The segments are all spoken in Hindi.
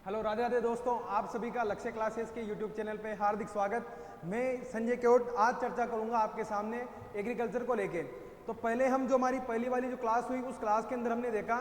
हेलो, राधे राधे दोस्तों, आप सभी का लक्ष्य क्लासेस के यूट्यूब चैनल पे हार्दिक स्वागत। मैं संजय केवट आज चर्चा करूंगा आपके सामने एग्रीकल्चर को लेके। तो पहले हम जो हमारी पहली वाली जो क्लास हुई उस क्लास के अंदर हमने देखा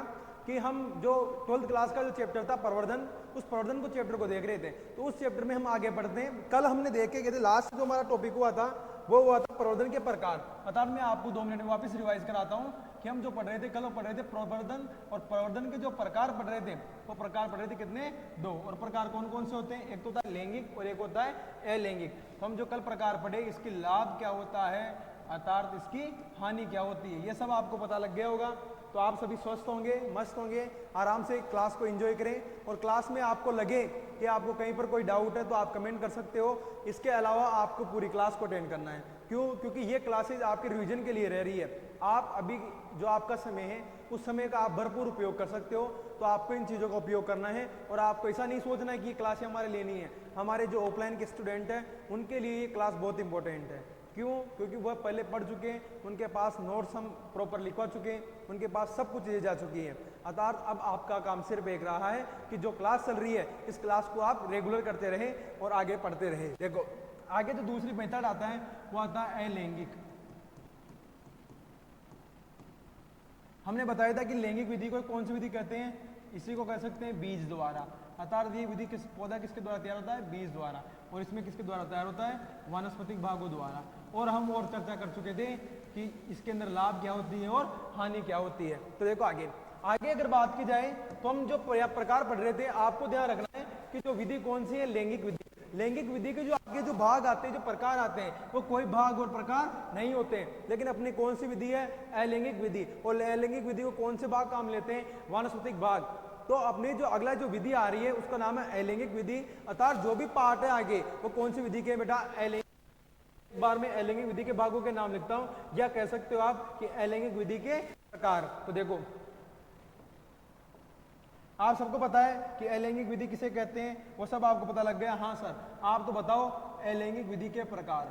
कि हम जो 12th क्लास का जो चैप्टर था प्रवर्धन, उस प्रवर्धन को चैप्टर को देख रहे थे। तो उस चैप्टर में हम आगे बढ़ते हैं। कल हमने देखे गए थे, लास्ट जो हमारा टॉपिक हुआ था वो हुआ था प्रवर्धन के प्रकार। अर्थात मैं आपको 2 मिनट में वापस रिवाइज कराता हूँ कि हम जो पढ़ रहे थे कल, वो पढ़ रहे थे प्रवर्धन, और प्रवर्धन के जो प्रकार पढ़ रहे थे वो प्रकार पढ़ रहे थे कितने, 2। और प्रकार कौन कौन से होते हैं? एक तो होता है लैंगिक और एक होता है अलैंगिक। तो हम जो कल प्रकार पढ़े, इसकी लाभ क्या होता है अर्थात इसकी हानि क्या होती है, ये सब आपको पता लग गया होगा। तो आप सभी स्वस्थ होंगे, मस्त होंगे, आराम से क्लास को एंजॉय करें। और क्लास में आपको लगे कि आपको कहीं पर कोई डाउट है तो आप कमेंट कर सकते हो। इसके अलावा आपको पूरी क्लास को अटेंड करना है। क्यों? क्योंकि ये क्लासेज आपके रिवीजन के लिए रह रही है। आप अभी जो आपका समय है उस समय का आप भरपूर उपयोग कर सकते हो। तो आपको इन चीज़ों का उपयोग करना है और आपको ऐसा नहीं सोचना है कि ये क्लासें हमारे लिए नहीं है। हमारे जो ऑफलाइन के स्टूडेंट हैं उनके लिए ये क्लास बहुत इंपॉर्टेंट है। क्यों? क्योंकि वह पहले पढ़ चुके हैं, उनके पास नोट्स हम प्रॉपर लिखवा चुके हैं, उनके पास सब कुछ चीज़ें जा चुकी हैं। अर्थात अब आपका काम सिर्फ एक रहा है कि जो क्लास चल रही है इस क्लास को आप रेगुलर करते रहें और आगे पढ़ते रहें। देखो आगे जो दूसरी मेथड आता है वो आता है अलैंगिक। हमने बताया था कि लैंगिक विधि को कौन सी विधि कहते हैं? इसी को कह सकते हैं बीज द्वारा। अर्थात ये विधि पौधा किसके द्वारा तैयार होता है? बीज द्वारा। और इसमें किसके द्वारा तैयार होता है? वानस्पतिक भागों द्वारा। और हम और चर्चा कर चुके थे कि इसके अंदर लाभ क्या होती है और हानि क्या होती है। तो देखो आगे आगे अगर बात की जाए तो हम जो प्रकार पढ़ रहे थे, आपको ध्यान रखना है कि जो विधि कौन सी है, लैंगिक विधि। लैंगिक विधि के जो आगे जो भाग आते हैं, जो प्रकार आते हैं, वो कोई भाग और प्रकार नहीं होते। लेकिन अपनी कौन सी विधि है? अलैंगिक विधि। और अलैंगिक विधि को कौन से भाग काम लेते हैं? वानस्पतिक भाग। तो अपनी जो अगला जो विधि आ रही है उसका नाम है अलैंगिक विधि। अर्थात जो भी पार्ट है आगे वो कौन सी विधि के बेटा? अलैंगिक। एक बार में अलैंगिक विधि के भागों के नाम लिखता हूं, या कह सकते हो आप कि अलैंगिक विधि के प्रकार। तो देखो आप सबको पता है कि अलैंगिक विधि किसे कहते हैं, वो सब आपको पता लग गया। हाँ सर, आप तो बताओ अलैंगिक विधि के प्रकार।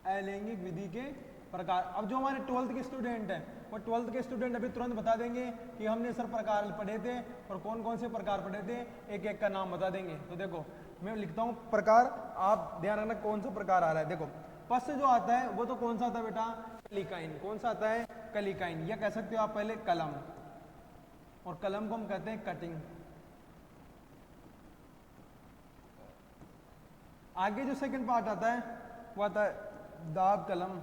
अलैंगिक विधि के प्रकार। अब जो हमारे 12th के स्टूडेंट हैं वो 12th के स्टूडेंट अभी तुरंत बता देंगे कि हमने सर प्रकार पढ़े थे और कौन कौन से प्रकार पढ़े थे, एक एक का नाम बता देंगे। तो देखो मैं लिखता हूँ प्रकार, आप ध्यान रखना कौन सा प्रकार आ रहा है। देखो फर्स्ट जो आता है वो तो कौन सा आता है बेटा? कलिकाइन। कौन सा आता है? कलिकाइन। या कह सकते हो आप पहले कलम, और कलम को हम कहते हैं कटिंग। आगे जो सेकंड पार्ट आता है वो आता है दाब कलम,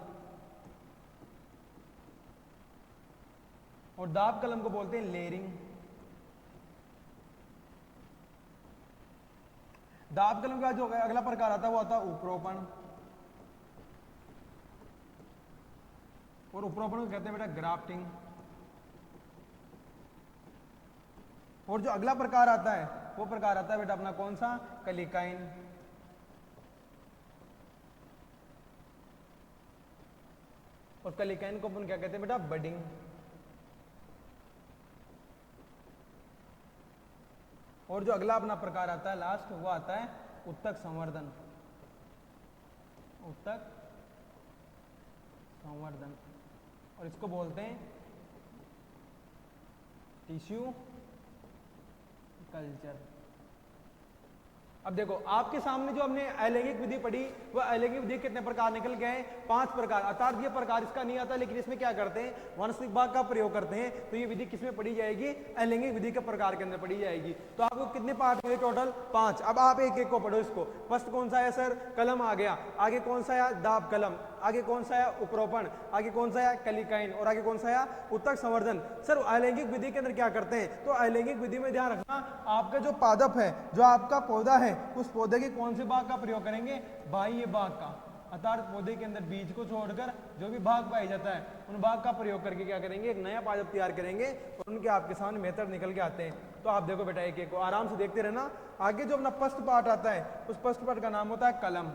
और दाब कलम को बोलते हैं लेयरिंग। दाब कलम का जो अगला प्रकार आता है वो आता है उपरोपण, और उपरोपण को कहते हैं बेटा ग्राफ्टिंग। और जो अगला प्रकार आता है वो प्रकार आता है बेटा अपना कौन सा? कलिकाइन। और कलिकाइन को अपन क्या कहते हैं बेटा? बडिंग। और जो अगला अपना प्रकार आता है लास्ट, वो आता है उत्तक संवर्धन। उत्तक संवर्धन, और इसको बोलते हैं टिश्यू कल्चर। अब देखो आपके सामने जो हमने अलैंगिक विधि पढ़ी, वो अलैंगिक विधि कितने प्रकार निकल गए? 5 प्रकार। अर्थात ये प्रकार इसका नहीं आता, लेकिन इसमें क्या करते हैं? वानस्पतिक भाग का प्रयोग करते हैं। तो ये विधि किसमें पढ़ी जाएगी? अलैंगिक विधि के प्रकार के अंदर पढ़ी जाएगी। तो आपको कितने पार्ट मिले टोटल? 5। अब आप एक एक को पढ़ो इसको। फर्स्ट कौन सा है सर? कलम आ गया। आगे कौन सा है? दाब कलम। आगे कौन सा है? उपरोपण। आगे कौन सा है? कलिकाइन। और आगे कौन सा है? उत्तक संवर्धन। सर अलैंगिक विधि के अंदर क्या करते हैं? तो अलैंगिक विधि में ध्यान रखना, आपका जो पादप है, जो आपका पौधा है, उस पौधे के कौन से भाग का प्रयोग करेंगे? बाह्य भाग का। अर्थात पौधे के अंदर बीज को छोड़कर जो भी भाग पाया जाता है उन भाग का प्रयोग करके क्या करेंगे? एक नया पादप तैयार करेंगे, और उनके आपके सामने मेथड निकल के आते हैं। तो आप देखो बेटा एक एक को आराम से देखते रहना। आगे जो अपना फर्स्ट पार्ट आता है उस फर्स्ट पार्ट का नाम होता है कलम।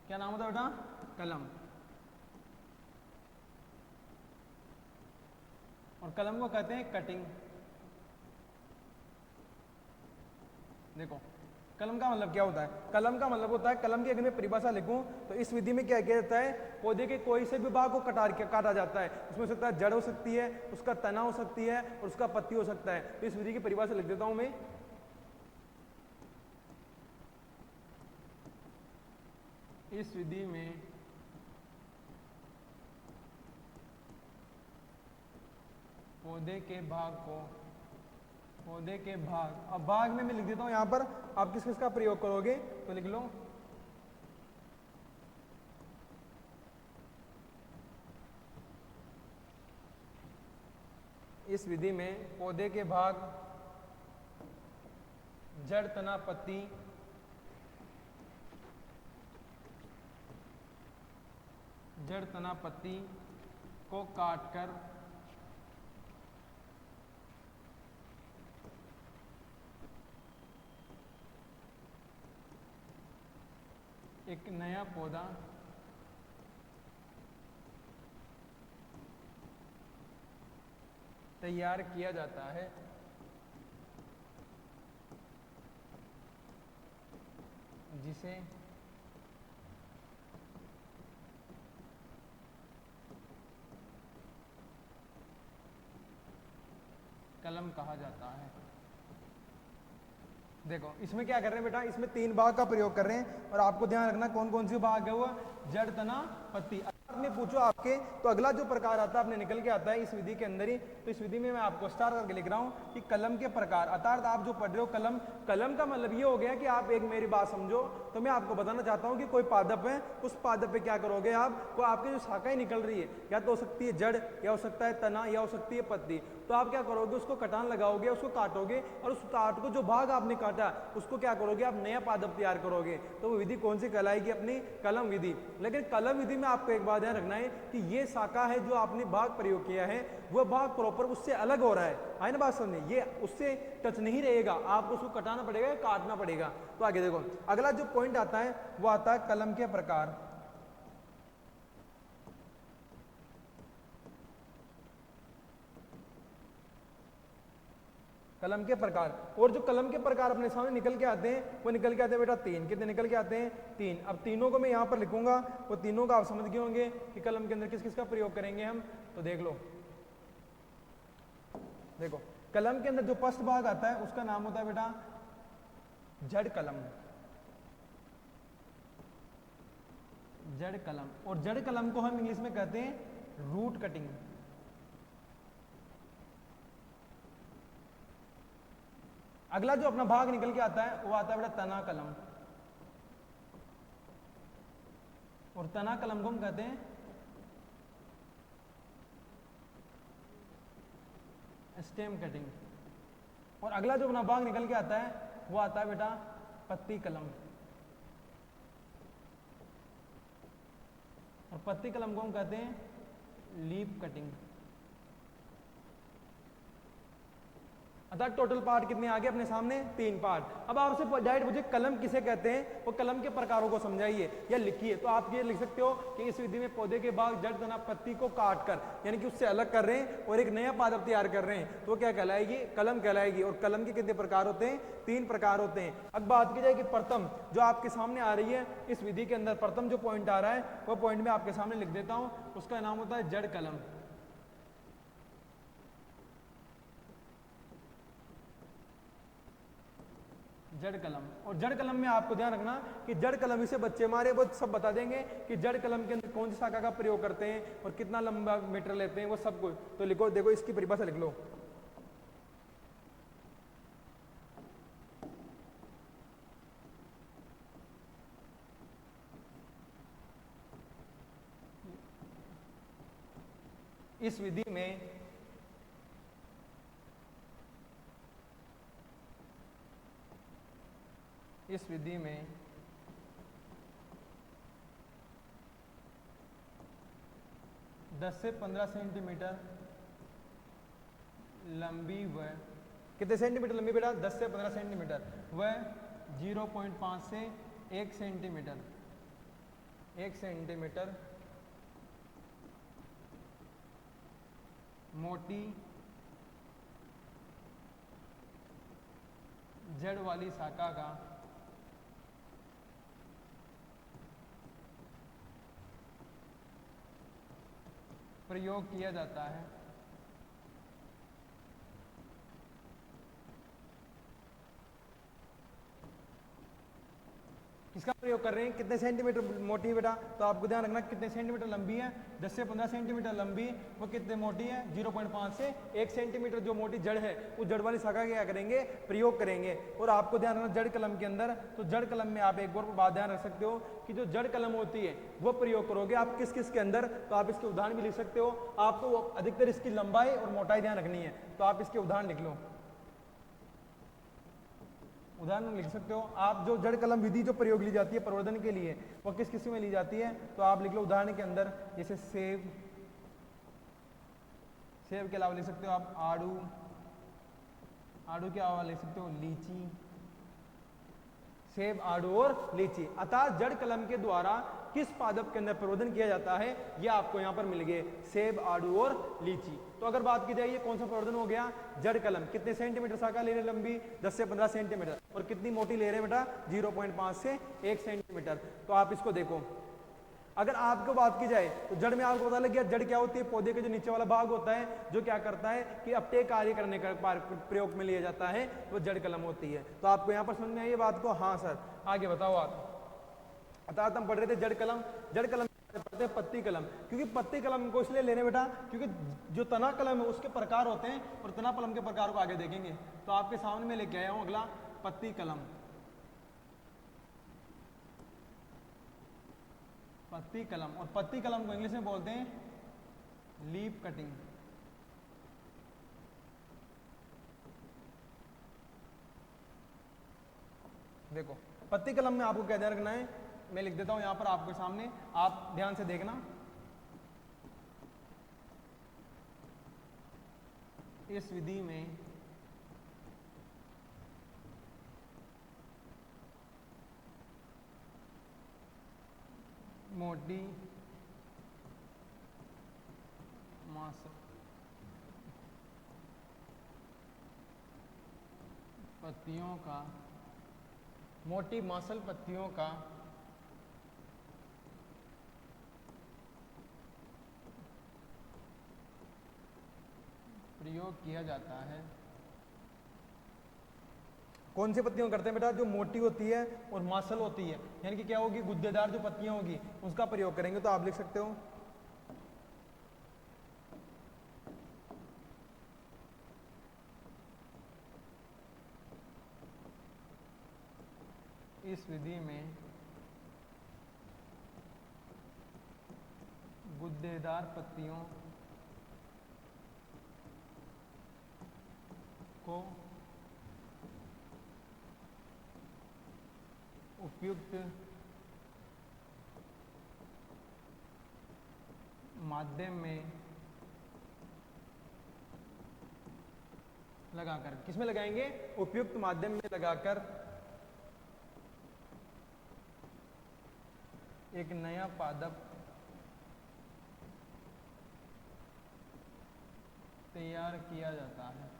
क्या नाम होता है बेटा? कलम। और कलम को कहते हैं कटिंग। देखो कलम का मतलब क्या होता है? कलम का मतलब होता है, कलम की अगर मैं परिभाषा लिखूं तो इस विधि में क्या किया जाता है, पौधे के कोई से भी भाग को काटा जाता है। उसमें हो सकता है जड़ हो सकती है, उसका तना हो सकती है और उसका पत्ती हो सकता है। तो इस विधि की परिभाषा लिख देता हूं मैं। इस विधि में पौधे के भाग, अब भाग में मैं लिख देता हूं यहां पर, आप किस किस का प्रयोग करोगे तो लिख लो। इस विधि में पौधे के भाग, जड़, तना, पत्ती, को काटकर एक नया पौधा तैयार किया जाता है। जिसे कलम कहा जाता है। देखो इसमें क्या कर रहे हैं बेटा, इसमें 3 भाग का प्रयोग कर रहे हैं और आपको ध्यान रखना कौन कौन सी भाग है वो, जड़, तना, पत्ती। आपने पूछो आपके तो अगला जो प्रकार आता है अपने निकल के आता है इस विधि के अंदर ही। तो इस विधि में मैं आपको स्टार करके लिख रहा हूं कि कलम के प्रकार, अर्थात आप जो पढ़ रहे हो कलम, कलम का मतलब ये हो गया कि आप एक मेरी बात समझो, तो मैं आपको बताना चाहता हूं कि कोई पादप है, उस पादप पे क्या करोगे आप, को आपकी जो शाखाएं निकल रही है या तो हो सकती है जड़, या हो सकता है तना, या हो सकती है पत्ती, तो आप क्या करोगे, उसको कटान लगाओगे, उसको काटोगे और उस काट को जो भाग आपने काटा उसको क्या करोगे, आप नया पादप तैयार करोगे। तो वो विधि कौन सी कहलाएगी, अपनी कलम विधि। लेकिन कलम विधि में आपको एक बात ध्यान रखना है कि ये शाखा है जो आपने भाग प्रयोग किया है, वह भाग प्रॉपर उससे अलग हो रहा है ना बात समझे, ये उससे टच नहीं रहेगा, आपको उसको कटाना पड़ेगा, काटना पड़ेगा। तो आगे देखो अगला जो पॉइंट आता है वो आता है कलम के प्रकार। कलम के प्रकार, और जो कलम के प्रकार अपने सामने निकल के आते हैं वो निकल के आते हैं बेटा 3। कितने निकल के आते हैं, 3। अब तीनों को मैं यहां पर लिखूंगा, वो तीनों का आप समझ गए होंगे कि कलम के अंदर किस किस का प्रयोग करेंगे हम। तो देख लो, देखो कलम के अंदर जो फर्स्ट भाग आता है उसका नाम होता है बेटा जड़ कलम। जड़ कलम, और जड़ कलम को हम इंग्लिश में कहते हैं रूट कटिंग। अगला जो अपना भाग निकल के आता है वो आता है बेटा तना कलम, और तना कलम को हम कहते हैं स्टेम कटिंग। और अगला जो अपना भाग निकल के आता है वो आता है बेटा पत्ती कलम, और पत्ती कलम को हम कहते हैं लीफ कटिंग। अर्थात टोटल पार्ट कितने आ गए अपने सामने, 3 पार्ट। अब आपसे डायरेक्ट मुझे कलम किसे कहते हैं वो कलम के प्रकारों को समझाइए या लिखिए। तो आप ये लिख सकते हो कि इस विधि में पौधे के भाग, जड़, तना, पत्ती को काट कर यानी कि उससे अलग कर रहे हैं और एक नया पादप तैयार कर रहे हैं, तो वो क्या कहलाएगी, कलम कहलाएगी। और कलम के कितने प्रकार होते हैं, 3 प्रकार होते हैं। अब बात की जाए कि प्रथम जो आपके सामने आ रही है इस विधि के अंदर, प्रथम जो पॉइंट आ रहा है वो पॉइंट में आपके सामने लिख देता हूं, उसका नाम होता है जड़ कलम। जड़ कलम, और जड़ कलम में आपको ध्यान रखना कि जड़ कलम इसे बच्चे हमारे वो सब बता देंगे कि जड़ कलम के अंदर कौन सी शाखा का प्रयोग करते हैं और कितना लंबा मीटर लेते हैं, वो सब कुछ। तो लिखो, देखो इसकी परिभाषा लिख लो। इस विधि में इस विधि में 10 से 15 सेंटीमीटर लंबी व कितने सेंटीमीटर लंबी बेटा, 10 से 15 सेंटीमीटर व 0.5 से 1 सेंटीमीटर 1 सेंटीमीटर मोटी जड़ वाली शाखा का प्रयोग किया जाता है। किसका प्रयोग कर रहे हैं, कितने सेंटीमीटर मोटी है बेटा, तो आपको ध्यान रखना कितने सेंटीमीटर लंबी है, 10 से 15 सेंटीमीटर लंबी, वो कितने मोटी है, 0.5 से 1 सेंटीमीटर जो मोटी जड़ है, उस जड़ वाली शाखा क्या करेंगे, प्रयोग करेंगे। और आपको ध्यान रखना जड़ कलम के अंदर, तो जड़ कलम में आप एक और बात ध्यान रख सकते हो कि जो जड़ कलम होती है वो प्रयोग करोगे आप किस किस के अंदर, तो आप इसके उदाहरण भी लिख सकते हो। आपको अधिकतर इसकी लंबाई और मोटाई ध्यान रखनी है, तो आप इसके उदाहरण लिख लो, उदाहरण लिख सकते हो आप। जो जड़ कलम विधि जो प्रयोग ली जाती है प्रवर्धन के लिए, वो किस किस में ली जाती है, तो आप लिख लो उदाहरण के अंदर, जैसे सेब, सेब के अलावा लिख सकते हो आप आड़ू, आड़ू के अलावा लिख सकते हो लीची, सेब, आड़ू और लीची। अतः जड़ कलम के द्वारा किस पादप के अंदर प्रवर्धन किया जाता है, यह आपको यहां पर मिल गए, सेब, आड़ू और लीची। तो अगर बात की जाए ये कौन सा प्रवर्धन हो गया, जड़ कलम। कितने सेंटीमीटर शाखा ले रहे हैं लंबी, 10 से 15 सेंटीमीटर, और कितनी मोटी ले रहे हैं बेटा, 0.5 से 1 सेंटीमीटर। तो आप इसको देखो, अगर आपको बात की जाए तो जड़ में आपको पता लग गया जड़ क्या होती है, पौधे का जो नीचे वाला भाग होता है जो क्या करता है कि अपटेक कार्य करने का प्रयोग में लिया जाता है, वो जड़ कलम होती है। तो आपको यहाँ पर समझ में आई ये बात को, हाँ सर, आगे बताओ आप। अर्थात हम पढ़ रहे थे जड़ कलम, जड़ कलम पढ़ते हैं पत्ती कलम, क्योंकि पत्ती कलम को इसलिए लेने बेटा क्योंकि जो तना कलम है उसके प्रकार होते हैं, और तना कलम के प्रकार को आगे देखेंगे। तो आपके सामने में लेके आया हूं अगला पत्ती कलम। पत्ती कलम, और पत्ती कलम को इंग्लिश में बोलते हैं लीफ कटिंग। देखो पत्ती कलम में आपको क्या ध्यान रखना है, मैं लिख देता हूं यहां पर आपके सामने, आप ध्यान से देखना। इस विधि में मोटी मांस पत्तियों का, मोटी मांसल पत्तियों का प्रयोग किया जाता है। कौन सी पत्तियां करते हैं बेटा, जो मोटी होती है और मांसल होती है, यानी कि क्या होगी, गुद्देदार जो पत्तियां होगी उसका प्रयोग करेंगे। तो आप लिख सकते हो इस विधि में गुद्देदार पत्तियों को उपयुक्त माध्यम में लगाकर, किसमें लगाएंगे, उपयुक्त माध्यम में लगाकर एक नया पादप तैयार किया जाता है।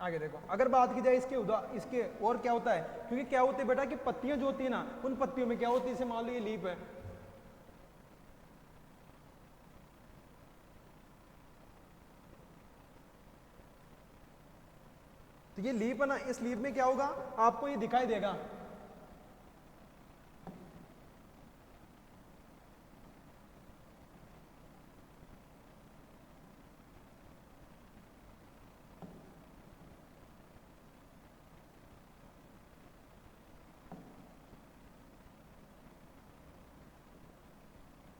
आगे देखो, अगर बात की जाए इसके और क्या होता है, क्योंकि क्या होती है बेटा कि पत्तियां जो होती है ना, उन पत्तियों में क्या होती है, जैसे मान लो ये लीफ है, तो ये लीफ है ना, इस लीफ में क्या होगा, आपको ये दिखाई देगा,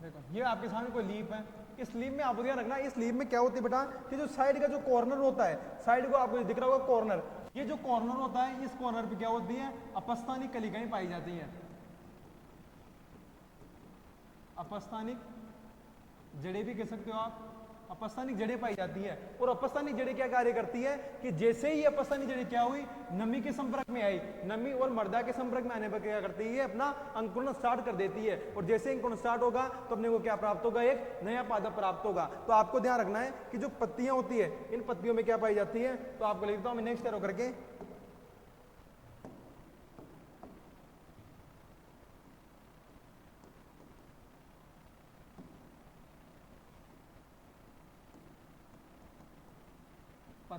देखो ये आपके सामने कोई लीफ है, इस लीफ में आपको ध्यान रखना, इस लीफ में क्या होती है बेटा कि जो साइड का जो कॉर्नर होता है, साइड को आपको दिख रहा होगा कॉर्नर, ये जो कॉर्नर होता है, इस कॉर्नर पे क्या होती है, अपस्थानिक कलिकाएं पाई जाती है। अपस्थानिक जड़ें भी कह सकते हो आप, अपस्थानिक जड़ें पाई जाती है। और अपस्थानिक जड़ें क्या कार्य करती है कि जैसे ही अपस्थानिक जड़ें क्या हुई, नमी के संपर्क में आई, नमी और मृदा के संपर्क में आने पर क्या करती है, अपना अंकुरण स्टार्ट कर देती है, और जैसे अंकुरण स्टार्ट होगा तो अपने को क्या प्राप्त होगा, एक नया पादप प्राप्त होगा। तो आपको ध्यान रखना है कि जो पत्तियां होती है, इन पत्तियों में क्या पाई जाती है, तो आपको लिखता हूं मैं नेक्स्ट एरो करके,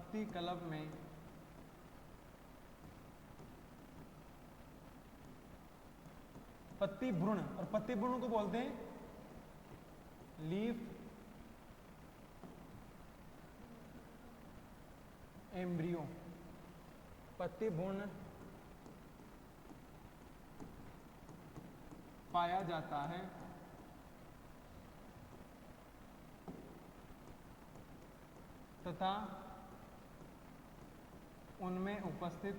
पत्ती कलम में पत्ती भ्रूण, और पत्ती भ्रूण को बोलते हैं लीफ एम्ब्रियो। पत्ती भ्रूण पाया जाता है तथा उनमें उपस्थित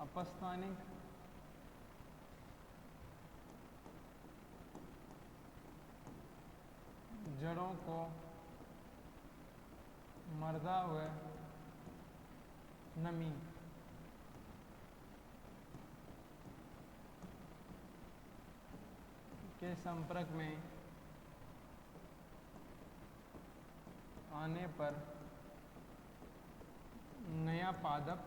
अपस्थानिक जड़ों को मर्दा हुए नमी के संपर्क में आने पर नया पादप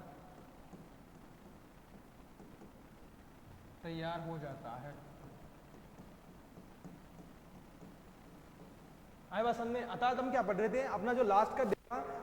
तैयार हो जाता है। आए बात समझे? अर्थात हम क्या पढ़ रहे थे, अपना जो लास्ट का देखा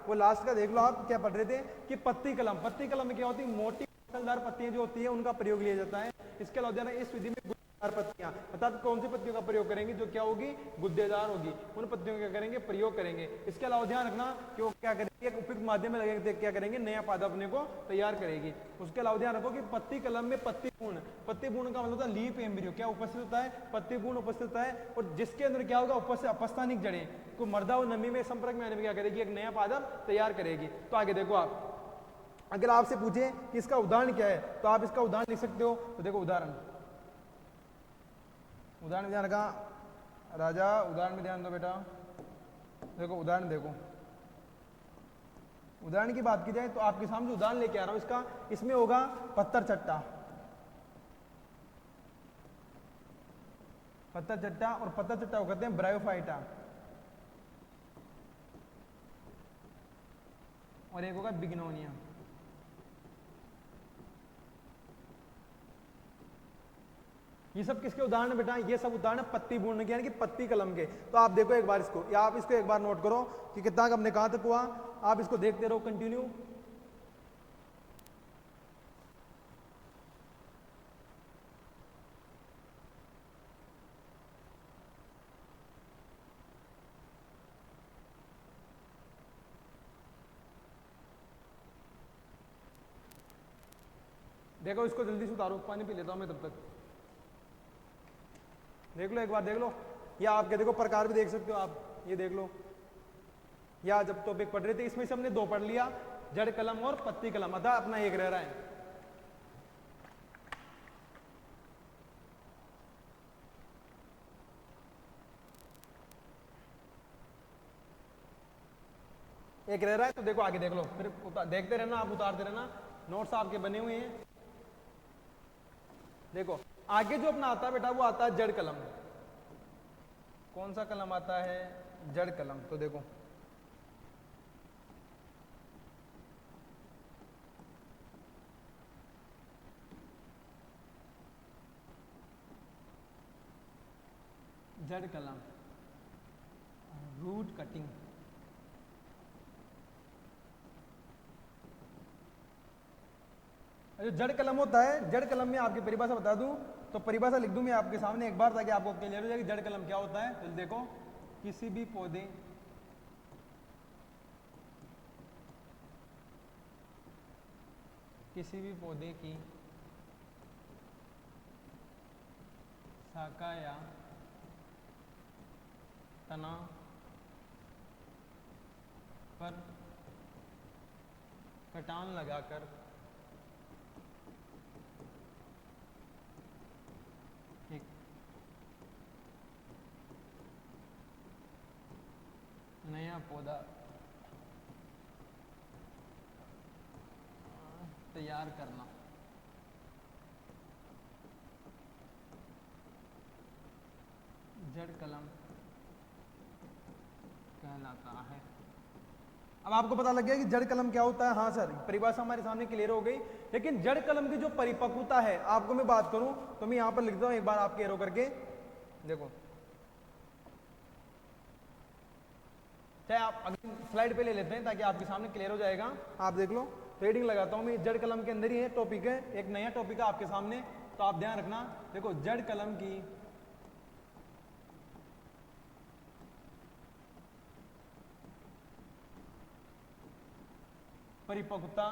वो लास्ट का देख लो आप। क्या पढ़ रहे थे कि पत्ती कलम, पत्ती कलम में क्या होती है, मोटी फलदार पत्तियां जो होती है उनका प्रयोग लिया जाता है। इसके अलावा इस विधि में गुद्देदार पत्तियां, अर्थात कौन सी पत्तियों का प्रयोग करेंगे, जो क्या होगी, गुद्देदार होगी, उन पत्तियों का क्या करेंगे, प्रयोग करेंगे। इसके अलावा ध्यान रखना कि वो क्या करेंगे, एक उपयुक्त माध्यम में लगेंगे, क्या करेंगे, नया पादप अपने को तैयार करेगी। उसके अलावा ध्यान रखो कि पत्ती कलम में पत्ती पूर्ण, पत्ती पूर्ण का मतलब होता है लीफ एम्ब्रियो, क्या उपस्थित होता है, पत्ती पूर्ण उपस्थित होता है, और जिसके अंदर क्या होगा, उपस्थित अपस्थानिक जड़ें को मर्दा और नमी में संपर्क में आने में क्या करेगी, एक नया पादप तैयार करेगी। तो आगे देखो आप, अगर आपसे पूछे कि इसका उदाहरण क्या है, तो आप इसका उदाहरण लिख सकते हो। तो देखो उदाहरण में ध्यान रखा राजा, उदाहरण में ध्यान दो बेटा। देखो उदाहरण, देखो उदाहरण की बात की जाए तो आपके सामने उदाहरण लेके आ रहा हूं इसका, इसमें होगा पत्थर चट्टा, पत्थर चट्टा, और पत्थर चट्टा को कहते हैं ब्रायोफाइटा, और एक होगा बिग्नोनिया। ये सब किसके उदाहरण है बेटा, ये सब उदाहरण पत्ती भ्रूण के, यानी कि पत्ती कलम के। तो आप देखो एक बार इसको, या आप इसको एक बार नोट करो कि कितना हमने कहां तक हुआ, आप इसको देखते रहो कंटिन्यू। देखो इसको जल्दी से उतारो, पानी पी लेता हूं मैं तब तक। देख लो एक बार, देख लो, या आपके देखो प्रकार भी देख सकते हो आप, ये देख लो। या जब टॉपिक पढ़ रहे थे इसमें से हमने दो पढ़ लिया, जड़ कलम और पत्ती कलम, अतः अपना एक रह रहा है। एक रह रहा है, तो देखो आगे देख लो, फिर देखते रहना, आप उतारते रहना, नोट्स आपके बने हुए हैं। देखो आगे जो अपना आता है बेटा, वो आता है जड़ कलम। कौन सा कलम आता है, जड़ कलम। तो देखो जड़ कलम, रूट कटिंग, जो जड़ कलम होता है, जड़ कलम में आपकी परिभाषा बता दूं, तो परिभाषा लिख दूं मैं आपके सामने एक बार, ताकि आपको क्लियर हो जाए कि जड़ कलम क्या होता है। तो देखो, किसी भी पौधे की शाखा या तना पर कटान लगाकर एक नया पौधा तैयार करना, जड़ कलम कहलाता है। अब आपको पता लग गया कि जड़ कलम क्या होता है। हाँ सर, परिभाषा हमारे सामने क्लियर हो गई, लेकिन जड़ कलम की जो परिपक्वता है आपको मैं बात करूं तो मैं यहां पर लिख दूं एक बार आपके एरो करके देखो, चाहे आप अगली स्लाइड पे ले लेते हैं ताकि आपके सामने क्लियर हो जाएगा। आप देख लो, हेडिंग लगाता हूं मैं, जड़ कलम के अंदर ही है टॉपिक है, एक नया टॉपिक है आपके सामने, तो आप ध्यान रखना। देखो, जड़ कलम की परिपक्वता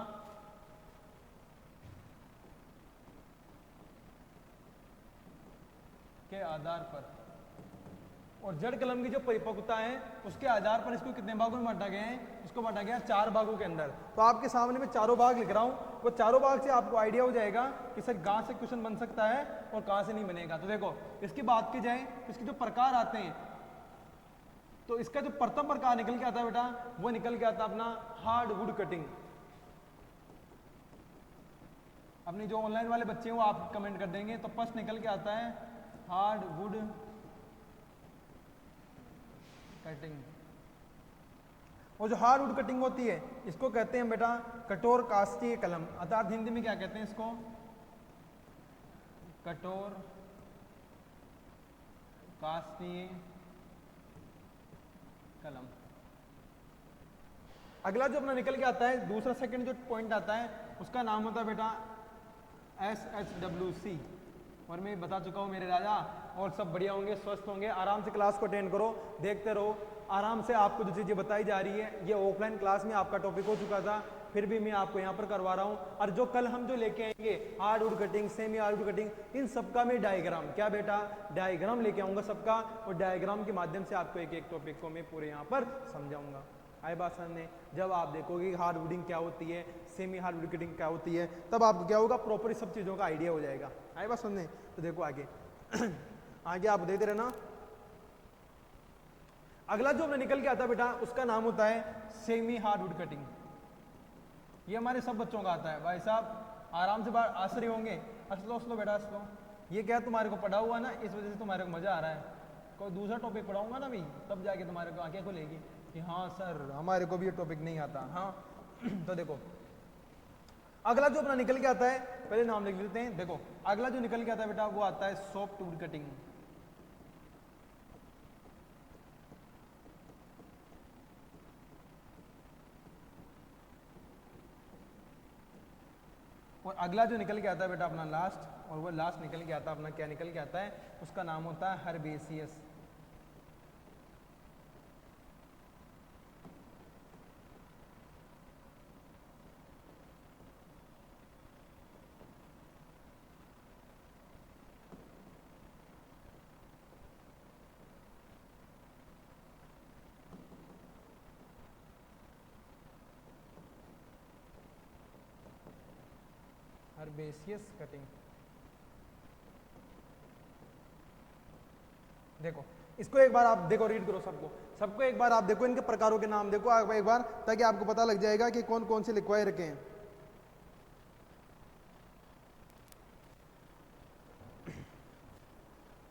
के आधार पर, और जड़ कलम की जो परिपक्वता है उसके आधार पर इसको कितने भागों में बांटा गया है, इसको बांटा गया 4 भागों के अंदर। तो आपके सामने मैं चारों भाग लिख रहा हूं, वो चारों भाग से आपको आइडिया हो जाएगा कि सर कहां से क्वेश्चन बन सकता है और कहां से नहीं बनेगा। तो देखो, इसकी बात की जाए तो इसके जो प्रकार आते हैं, तो इसका जो प्रथम प्रकार निकल के आता है बेटा, वो निकल के आता है अपना हार्ड वुड कटिंग। अपनी जो ऑनलाइन वाले बच्चे हैं वो आप कमेंट कर देंगे, तो फर्स्ट निकल के आता है हार्ड वुड कटिंग। और जो हार्ड वुड कटिंग होती है इसको कहते हैं बेटा कठोर काष्ठीय कलम, अर्थात हिंदी में क्या कहते हैं इसको, कठोर काष्ठीय कलम। अगला जो अपना निकल के आता है, दूसरा सेकंड जो पॉइंट आता है उसका नाम होता है बेटा SHWC। और मैं बता चुका हूँ मेरे राजा, और सब बढ़िया होंगे, स्वस्थ होंगे। आराम से क्लास को अटेंड करो, देखते रहो आराम से। आपको जो चीज़ें बताई जा रही है ये ऑफलाइन क्लास में आपका टॉपिक हो चुका था, फिर भी मैं आपको यहाँ पर करवा रहा हूँ। और जो कल हम जो लेके आएंगे hard wood cutting, semi hard wood cutting, इन सबका मैं डायग्राम, क्या बेटा डायग्राम लेके आऊँगा सबका, और डायग्राम के माध्यम से आपको एक एक टॉपिक को मैं पूरे यहाँ पर समझाऊंगा। आए बात समझने, जब आप देखोगे हार्ड वुडिंग क्या होती है, सेमी हार्ड वुड कटिंग क्या होती है, तब आपको क्या होगा, प्रॉपर सब चीज़ों का आइडिया हो जाएगा। आए बात समझने, तो देखो आगे आगे आप देखते रहना। अगला जो निकल के आता है बेटा उसका नाम होता है सेमी हार्ड वुड कटिंग। ये हमारे सब बच्चों का आता है भाई साहब, आराम से बाहर आश्रय होंगे। असलो असलो बेटा असलो, ये क्या तुम्हारे को पढ़ा हुआ ना, इस वजह से तुम्हारे को मजा आ रहा है। कोई दूसरा टॉपिक पढ़ाऊंगा ना भी, तब जाके तुम्हारे को आंखें खुलेगी कि हाँ सर हमारे को भी ये टॉपिक नहीं आता। हाँ तो देखो अगला जो अपना निकल के आता है, पहले नाम लिख लेते हैं। देखो अगला जो निकल के आता है बेटा वो आता है सॉफ्ट वुड कटिंग। और अगला जो निकल के आता है बेटा अपना लास्ट, और वो लास्ट निकल के आता है अपना, क्या निकल के आता है, उसका नाम होता है हर्बेसियस। Herbaceous cutting. देखो इसको एक बार आप देखो, रीड करो सबको एक बार आप देखो, इनके प्रकारों के नाम देखो आप एक बार, ताकि आपको पता लग जाएगा कि कौन कौन से लिखवाए रखे हैं।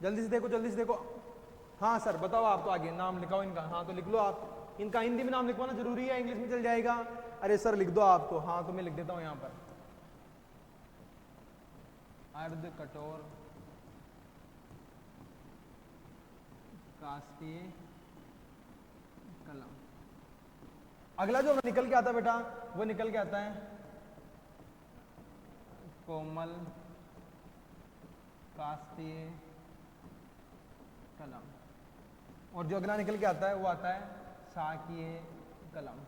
जल्दी से देखो जल्दी से देखो। हाँ सर बताओ, आप तो आगे नाम लिखाओ इनका। हाँ तो लिख लो आप, इनका हिंदी में नाम लिखवाना जरूरी है, इंग्लिश में चल जाएगा। अरे सर लिख दो आप तो। हाँ तो मैं लिख देता हूं यहां पर, अर्ध कठोर काष्ठीय कलम। अगला जो निकल के आता है बेटा वो निकल के आता है कोमल काष्ठीय कलम। और जो अगला निकल के आता है वो आता है शाकीय कलम।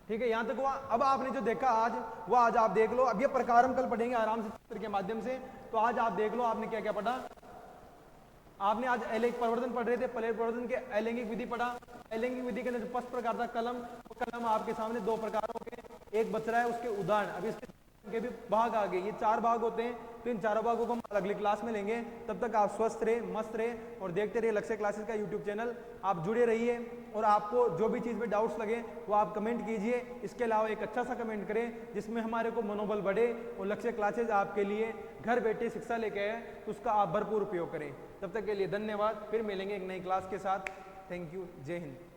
ठीक है, यहां तक हुआ। अब आपने जो देखा आज वो आज आप देख लो। अब ये प्रकार हम कल पढ़ेंगे आराम से चित्र के माध्यम से, तो आज आप देख लो आपने क्या क्या पढ़ा। आपने आज अलैंगिक प्रवर्धन पढ़ रहे थे, प्रवर्धन के अलैंगिक विधि पढ़ा। अलैंगिक विधि के अंदर जो फर्स्ट प्रकार था कलम, वो कलम आपके सामने 2 प्रकारों के, एक बच रहा है उसके उदाहरण। अभी इसके भी भाग आ गए, ये 4 भाग होते हैं, तो इन चारों भागों को हम अगली क्लास में लेंगे। तब तक आप स्वस्थ रहे, मस्त रहे और देखते रहिए लक्ष्य क्लासेस का यूट्यूब चैनल। आप जुड़े रहिए और आपको जो भी चीज़ में डाउट्स लगे वो आप कमेंट कीजिए। इसके अलावा एक अच्छा सा कमेंट करें जिसमें हमारे को मनोबल बढ़े और लक्ष्य क्लासेस आपके लिए घर बैठे शिक्षा लेके आए, तो उसका आप भरपूर उपयोग करें। तब तक के लिए धन्यवाद, फिर मिलेंगे एक नई क्लास के साथ। थैंक यू, जय हिंद।